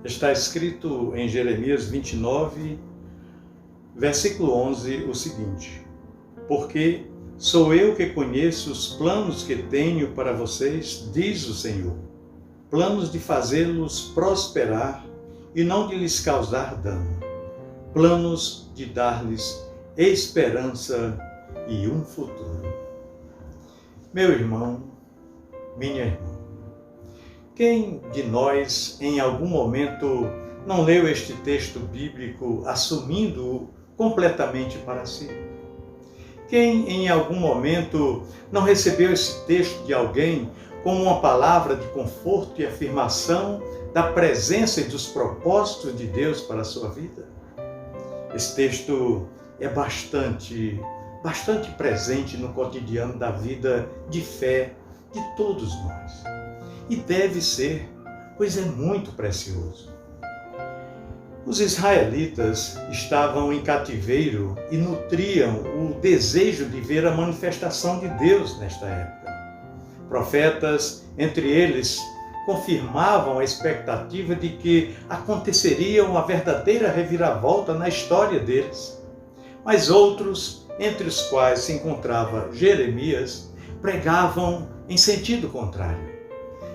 Está escrito em Jeremias 29, versículo 11, o seguinte: porque sou eu que conheço os planos que tenho para vocês, diz o Senhor, planos de fazê-los prosperar e não de lhes causar dano, planos de dar-lhes esperança e um futuro. Meu irmão, minha irmã, quem de nós em algum momento não leu este texto bíblico assumindo-o completamente para si? Quem em algum momento não recebeu esse texto de alguém como uma palavra de conforto e afirmação da presença e dos propósitos de Deus para a sua vida? Esse texto é bastante presente no cotidiano da vida de fé de todos nós. E deve ser, pois é muito precioso. Os israelitas estavam em cativeiro e nutriam o desejo de ver a manifestação de Deus nesta época. Profetas, entre eles, confirmavam a expectativa de que aconteceria uma verdadeira reviravolta na história deles. Mas outros, entre os quais se encontrava Jeremias, pregavam em sentido contrário.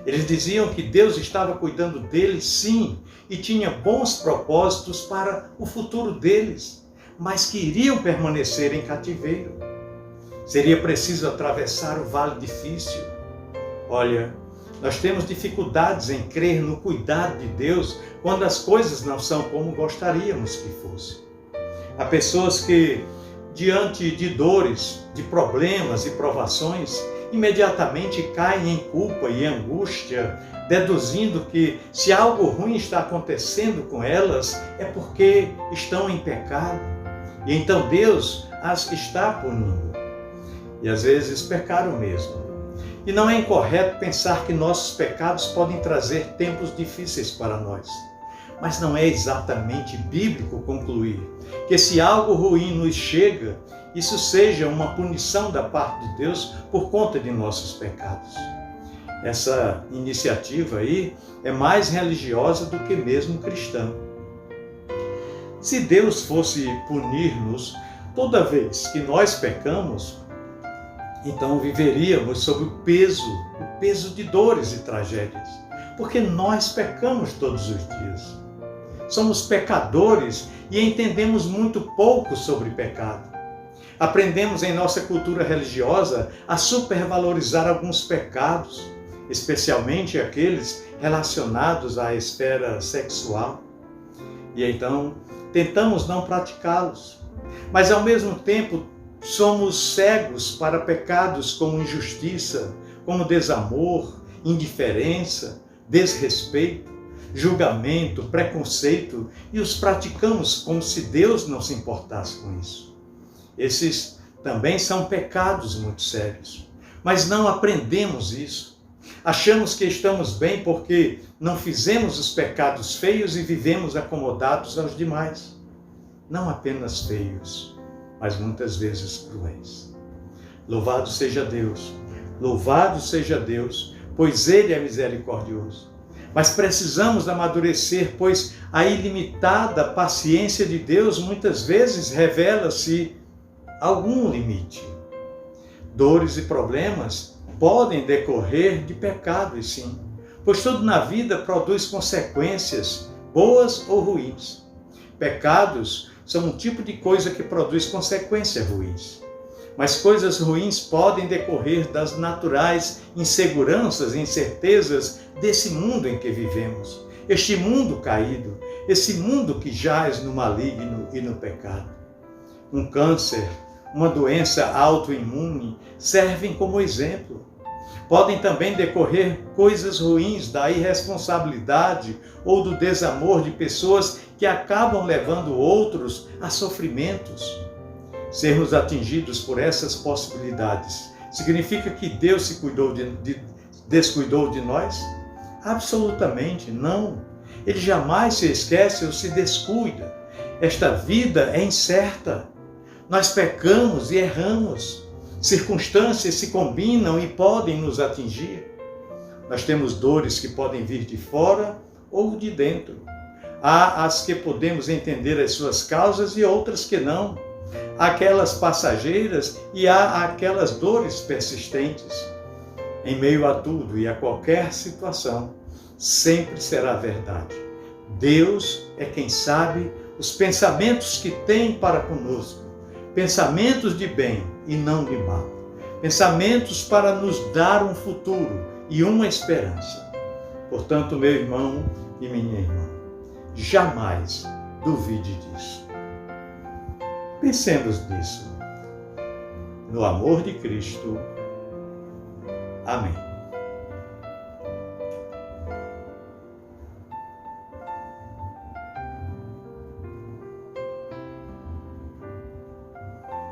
Eles diziam que Deus estava cuidando deles, sim, e tinha bons propósitos para o futuro deles, mas que iriam permanecer em cativeiro. Seria preciso atravessar o vale difícil. Olha, nós temos dificuldades em crer no cuidado de Deus quando as coisas não são como gostaríamos que fossem. Há pessoas que, diante de dores, de problemas e provações, imediatamente caem em culpa e angústia, deduzindo que se algo ruim está acontecendo com elas é porque estão em pecado e então Deus as está punindo. E às vezes pecaram mesmo. E não é incorreto pensar que nossos pecados podem trazer tempos difíceis para nós. Mas não é exatamente bíblico concluir que se algo ruim nos chega, isso seja uma punição da parte de Deus por conta de nossos pecados. Essa iniciativa aí é mais religiosa do que mesmo cristã. Se Deus fosse punir-nos toda vez que nós pecamos, então viveríamos sob o peso de dores e tragédias, porque nós pecamos todos os dias. Somos pecadores e entendemos muito pouco sobre pecado. Aprendemos em nossa cultura religiosa a supervalorizar alguns pecados, especialmente aqueles relacionados à esfera sexual. E então tentamos não praticá-los, mas ao mesmo tempo somos cegos para pecados como injustiça, como desamor, indiferença, desrespeito, julgamento, preconceito, e os praticamos como se Deus não se importasse com isso. Esses também são pecados muito sérios, mas não aprendemos isso. Achamos que estamos bem porque não fizemos os pecados feios e vivemos acomodados aos demais. Não apenas feios, mas muitas vezes cruéis. Louvado seja Deus, pois Ele é misericordioso. Mas precisamos amadurecer, pois a ilimitada paciência de Deus muitas vezes revela-se algum limite. Dores e problemas podem decorrer de pecados, sim, pois tudo na vida produz consequências, boas ou ruins. Pecados são um tipo de coisa que produz consequências ruins. Mas coisas ruins podem decorrer das naturais inseguranças e incertezas desse mundo em que vivemos. Este mundo caído, esse mundo que jaz no maligno e no pecado. Um câncer, uma doença autoimune servem como exemplo. Podem também decorrer coisas ruins da irresponsabilidade ou do desamor de pessoas que acabam levando outros a sofrimentos. Sermos atingidos por essas possibilidades significa que Deus se descuidou de nós? Absolutamente não. Ele jamais se esquece ou se descuida. Esta vida é incerta. Nós pecamos e erramos. Circunstâncias se combinam e podem nos atingir. Nós temos dores que podem vir de fora ou de dentro. Há as que podemos entender as suas causas e outras que não. Há aquelas passageiras e há aquelas dores persistentes. Em meio a tudo e a qualquer situação, sempre será verdade. Deus é quem sabe os pensamentos que tem para conosco, pensamentos de bem e não de mal, pensamentos para nos dar um futuro e uma esperança. Portanto, meu irmão e minha irmã, jamais duvide disso. Pensemos nisso. No amor de Cristo. Amém.